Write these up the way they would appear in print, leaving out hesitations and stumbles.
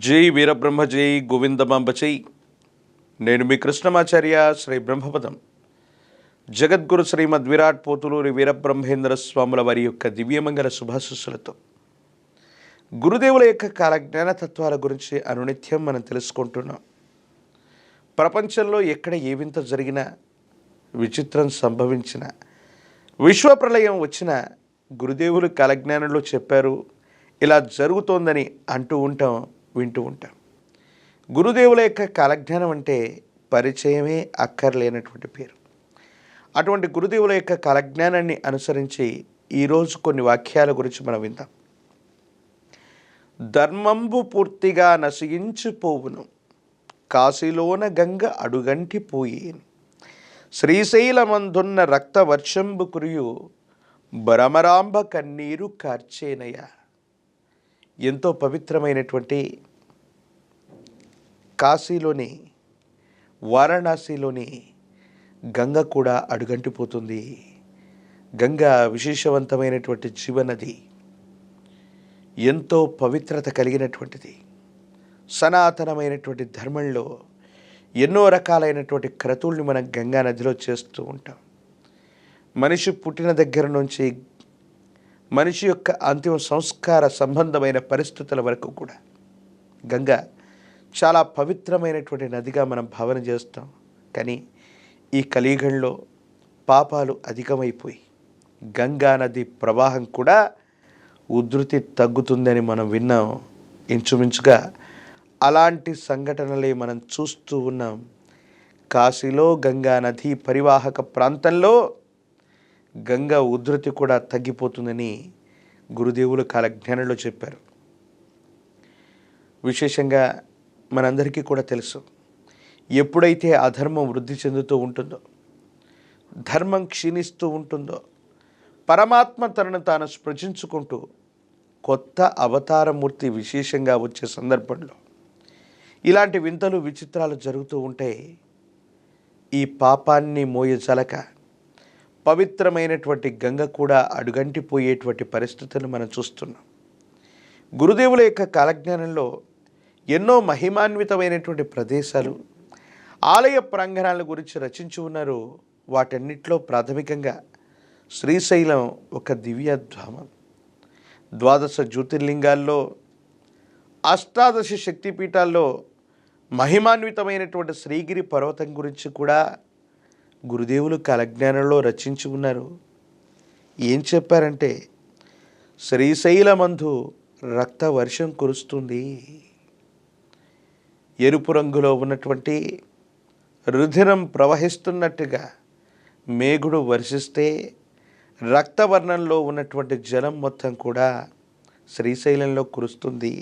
జై వీరబ్రహ్మ జై గోవిందమాంబ జై. నేను మీ కృష్ణమాచార్య శ్రీ బ్రహ్మపదం. జగద్గురు శ్రీమద్ విరాట్ పోతులూరి వీరబ్రహ్మేంద్ర స్వాముల వారి యొక్క దివ్యమంగళ శుభాశిస్సులతో గురుదేవుల యొక్క కాలజ్ఞాన తత్వాల గురించి అనునిత్యం మనం తెలుసుకుంటున్నాం. ప్రపంచంలో ఎక్కడ ఏ వింత జరిగినా, విచిత్రం సంభవించిన, విశ్వప్రళయం వచ్చిన గురుదేవులు కాలజ్ఞానంలో చెప్పారు, ఇలా జరుగుతోందని అంటూ ఉంటాం, వింటూ ఉంటాం. గురుదేవుల యొక్క కాలజ్ఞానం అంటే పరిచయమే అక్కర్లేనటువంటి పేరు. అటువంటి గురుదేవుల యొక్క కాలజ్ఞానాన్ని అనుసరించి ఈరోజు కొన్ని వాక్యాల గురించి మనం విందాం. ధర్మంబు పూర్తిగా నశించిపోవును, కాశీలోన గంగ అడుగంటిపోయేను, శ్రీశైలమందున్న రక్త వర్షంబు కురియు, భ్రమరాంబ కన్నీరు కార్చేనయ. ఎంతో పవిత్రమైనటువంటి కాశీలోని, వారణాసిలోని గంగ కూడా అడుగంటిపోతుంది. గంగ విశేషవంతమైనటువంటి జీవనది, ఎంతో పవిత్రత కలిగినటువంటిది. సనాతనమైనటువంటి ధర్మంలో ఎన్నో రకాలైనటువంటి క్రతువుల్ని మనం గంగా నదిలో చేస్తూ ఉంటాం. మనిషి పుట్టిన దగ్గర నుంచి మనిషి యొక్క అంతిమ సంస్కార సంబంధమైన పరిస్థితుల వరకు కూడా గంగ చాలా పవిత్రమైనటువంటి నదిగా మనం భావన చేస్తాం. కానీ ఈ కలియుగంలో పాపాలు అధికమైపోయి గంగా నది ప్రవాహం కూడా ఉధృతి తగ్గుతుందని మనం విన్నాం. ఇంచుమించుగా అలాంటి సంఘటనలే మనం చూస్తూ ఉన్నాం. కాశీలో గంగా నది పరివాహక ప్రాంతంలో గంగా ఉధృతి కూడా తగ్గిపోతుందని గురుదేవులు కాలజ్ఞానంలో చెప్పారు. విశేషంగా మనందరికీ కూడా తెలుసు, ఎప్పుడైతే అధర్మం వృద్ధి చెందుతూ ఉంటుందో, ధర్మం క్షీణిస్తూ ఉంటుందో, పరమాత్మ తనను తాను స్పృశించుకుంటూ కొత్త అవతారమూర్తి విశేషంగా వచ్చే సందర్భంలో ఇలాంటి వింతలు విచిత్రాలు జరుగుతూ ఉంటే ఈ పాపాన్ని మోయజలక పవిత్రమైనటువంటి గంగ కూడా అడుగంటిపోయేటువంటి పరిస్థితులను మనం చూస్తున్నాం. గురుదేవుల యొక్క కాలజ్ఞానంలో ఎన్నో మహిమాన్వితమైనటువంటి ప్రదేశాలు, ఆలయ ప్రాంగణాల గురించి రచించి ఉన్నారు. వాటన్నిటిలో ప్రాథమికంగా శ్రీశైలం ఒక దివ్యధామం. 12 జ్యోతిర్లింగాల్లో, 18 శక్తిపీఠాల్లో మహిమాన్వితమైనటువంటి శ్రీగిరి పర్వతం గురించి కూడా గురుదేవులు కాలజ్ఞానంలో రచించి ఉన్నారు. ఏం చెప్పారంటే, శ్రీశైలమందు రక్త వర్షం కురుస్తుంది. ఎరుపు రంగులో ఉన్నటువంటి రుధిరం ప్రవహిస్తున్నట్టుగా మేఘుడు వర్షిస్తే రక్తవర్ణంలో ఉన్నటువంటి జలం మొత్తం కూడా శ్రీశైలంలో కురుస్తుంది.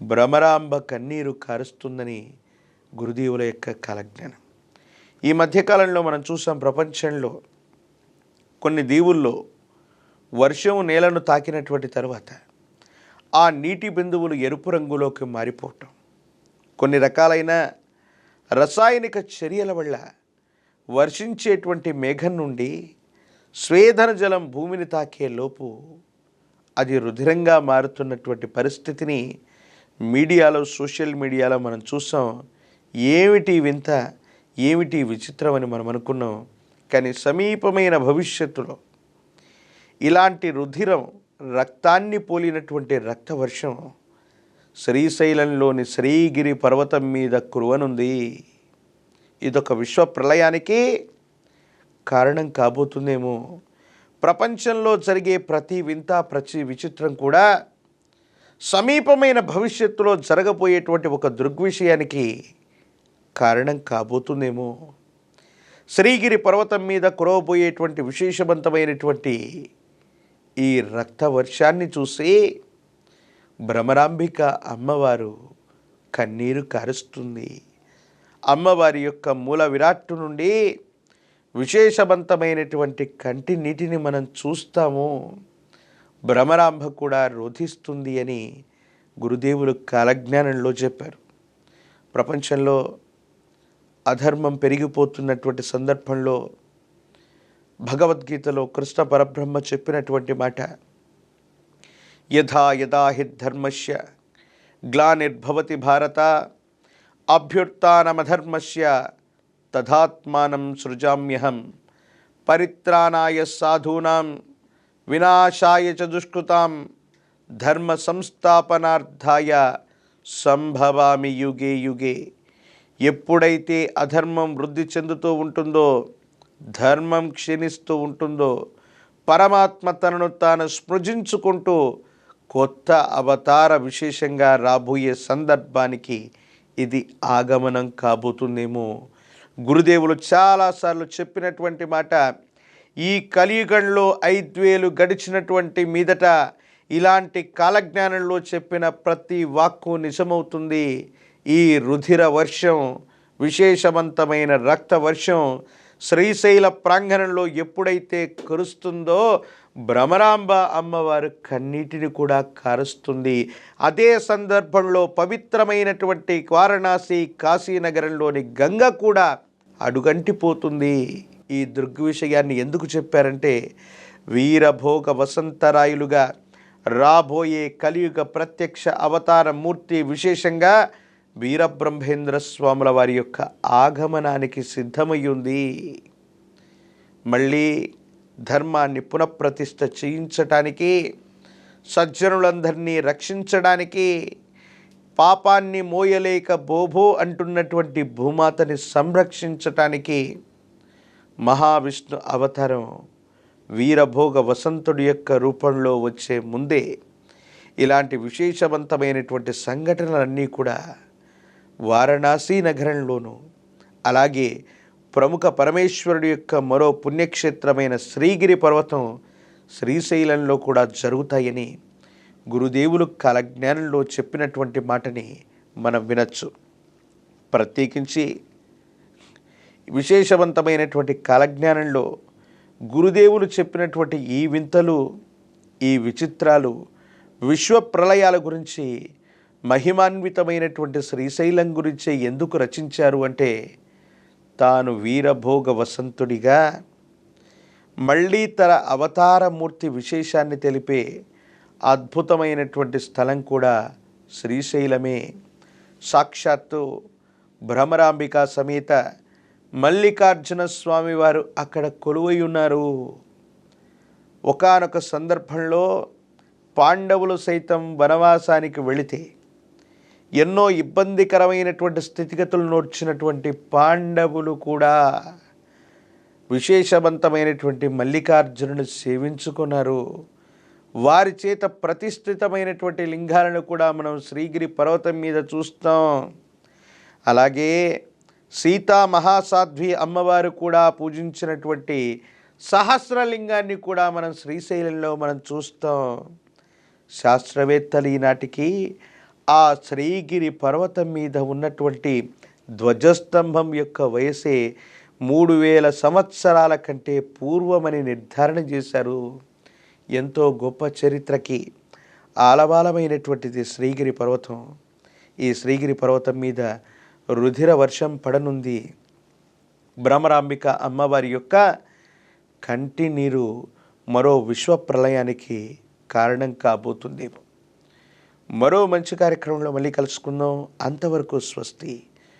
భ్రమరాంబ కన్నీరు కారుస్తుందని గురుదేవుల యొక్క కాలజ్ఞానం. ఈ మధ్యకాలంలో మనం చూసాం, ప్రపంచంలో కొన్ని దీవుల్లో వర్షం నేలను తాకినటువంటి తర్వాత ఆ నీటి బిందువులు ఎరుపు రంగులోకి మారిపోవటం, కొన్ని రకాలైన రసాయనిక చర్యల వల్ల వర్షించేటువంటి మేఘం నుండి స్వేదన జలం భూమిని తాకే లోపు అది రుధిరంగా మారుతున్నటువంటి పరిస్థితిని మీడియాలో, సోషల్ మీడియాలో మనం చూసాం. ఏమిటి వింత, ఏమిటి విచిత్రం అని మనం అనుకున్నాం. కానీ సమీపమైన భవిష్యత్తులో ఇలాంటి రుధిరం, రక్తాన్ని పోలినటువంటి రక్తవర్షం శ్రీశైలంలోని శ్రీగిరి పర్వతం మీద కురువనుంది. ఇదొక విశ్వ ప్రళయానికి కారణం కాబోతుందేమో. ప్రపంచంలో జరిగే ప్రతి వింత, ప్రతి విచిత్రం కూడా సమీపమైన భవిష్యత్తులో జరగబోయేటువంటి ఒక దృగ్విషయానికి కారణం కాబోతుందేమో. శ్రీగిరి పర్వతం మీద కురవబోయేటువంటి విశేషవంతమైనటువంటి ఈ రక్త వర్షాన్ని చూసి భ్రమరాంబిక అమ్మవారు కన్నీరు కారుస్తుంది. అమ్మవారి యొక్క మూల విరాట్టు నుండి విశేషవంతమైనటువంటి కంటి నీటిని మనం చూస్తాము. భ్రమరాంబ కూడా రోధిస్తుంది అని గురుదేవులు కాలజ్ఞానంలో చెప్పారు. ప్రపంచంలో అధర్మం పెరిగిపోతున్నటువంటి సందర్భంలో భగవద్గీతలో కృష్ణ పరబ్రహ్మ చెప్పినటువంటి మాట, యథా యథా హి ధర్మస్య గ్లానిర్భవతి భారత అభ్యుత్థానమధర్మస్య తథాత్మానం సృజామ్యహం పరిత్రాణాయ సాధూనాం వినాశాయ చ దుష్కృతాం ధర్మ సంస్థాపనార్థాయ సంభవామి యుగే యుగే. ఎప్పుడైతే అధర్మం వృద్ధి చెందుతూ ఉంటుందో, ధర్మం క్షీణిస్తూ ఉంటుందో, పరమాత్మ తనను తాను స్పృజించుకుంటూ కొత్త అవతార విశేషంగా రాబోయే సందర్భానికి ఇది ఆగమనం కాబోతుందేమో. గురుదేవులు చాలాసార్లు చెప్పినటువంటి మాట, ఈ కలియుగంలో 5,000 గడిచినటువంటి మీదట ఇలాంటి కాలజ్ఞానంలో చెప్పిన ప్రతి వాక్కు నిజమవుతుంది. ఈ రుధిర వర్షం, విశేషవంతమైన రక్త వర్షం శ్రీశైల ప్రాంగణంలో ఎప్పుడైతే కురుస్తుందో భ్రమరాంబ అమ్మవారు కన్నీటిని కూడా కారుస్తుంది. అదే సందర్భంలో పవిత్రమైనటువంటి వారణాసి కాశీనగరంలోని గంగ కూడా అడుగంటిపోతుంది. ఈ దృగ్విషయాన్ని ఎందుకు చెప్పారంటే, వీరభోగ వసంతరాయులుగా రాబోయే కలియుగ ప్రత్యక్ష అవతార మూర్తి విశేషంగా వీరబ్రహ్మేంద్ర స్వాముల వారి యొక్క ఆగమనానికి సిద్ధమయ్యింది. మళ్ళీ ధర్మాన్ని పునఃప్రతిష్ఠ చేయించటానికి, సజ్జనులందరినీ రక్షించడానికి, పాపాన్ని మోయలేక బోబో అంటున్నటువంటి భూమాతని సంరక్షించటానికి మహావిష్ణు అవతారం వీరభోగ వసంతుడి యొక్క రూపంలో వచ్చే ముందే ఇలాంటి విశేషవంతమైనటువంటి సంఘటనలన్నీ కూడా వారణాసి నగరంలోనూ, అలాగే ప్రముఖ పరమేశ్వరుడి యొక్క మరో పుణ్యక్షేత్రమైన శ్రీగిరి పర్వతం శ్రీశైలంలో కూడా జరుగుతాయని గురుదేవులు కాలజ్ఞానంలో చెప్పినటువంటి మాటని మనం వినొచ్చు. ప్రత్యేకించి విశేషవంతమైనటువంటి కాలజ్ఞానంలో గురుదేవులు చెప్పినటువంటి ఈ వింతలు, ఈ విచిత్రాలు, విశ్వ ప్రళయాల గురించి, మహిమాన్వితమైనటువంటి శ్రీశైలం గురించి ఎందుకు రచించారు అంటే, తాను వీరభోగ వసంతుడిగా మళ్ళీ తన అవతారమూర్తి విశేషాన్ని తెలిపే అద్భుతమైనటువంటి స్థలం కూడా శ్రీశైలమే. సాక్షాత్తు భ్రమరాంబిక సమేత మల్లికార్జున స్వామి వారు అక్కడ కొలువై ఉన్నారు. ఒకానొక సందర్భంలో పాండవులు సైతం వనవాసానికి వెళితే ఎన్నో ఇబ్బందికరమైనటువంటి స్థితిగతులు నోర్చినటువంటి పాండవులు కూడా విశేషవంతమైనటువంటి మల్లికార్జునుని సేవించుకున్నారు. వారి చేత ప్రతిష్ఠితమైనటువంటి లింగాలను కూడా మనం శ్రీగిరి పర్వతం మీద చూస్తాం. అలాగే సీతా మహాసాధ్వి అమ్మవారు కూడా పూజించినటువంటి సహస్రలింగాన్ని కూడా మనం శ్రీశైలంలో మనం చూస్తాం. శాస్త్రవేత్తలు ఈనాటికి ఆ శ్రీగిరి పర్వతం మీద ఉన్నటువంటి ధ్వజస్తంభం యొక్క వయసే 3,000 సంవత్సరాల కంటే పూర్వమని నిర్ధారణ చేశారు. ఎంతో గొప్ప చరిత్రకి ఆలవాలమైనటువంటిది శ్రీగిరి పర్వతం. ఈ శ్రీగిరి పర్వతం మీద రుధిర వర్షం పడనుంది. భ్రమరాంబిక అమ్మవారి యొక్క కంటి నీరు మరో విశ్వ ప్రళయానికి కారణం కాబోతుంది. మరో మంచి కార్యక్రమంలో మళ్ళీ కలుసుకుందాం. అంతవరకు స్వస్తి.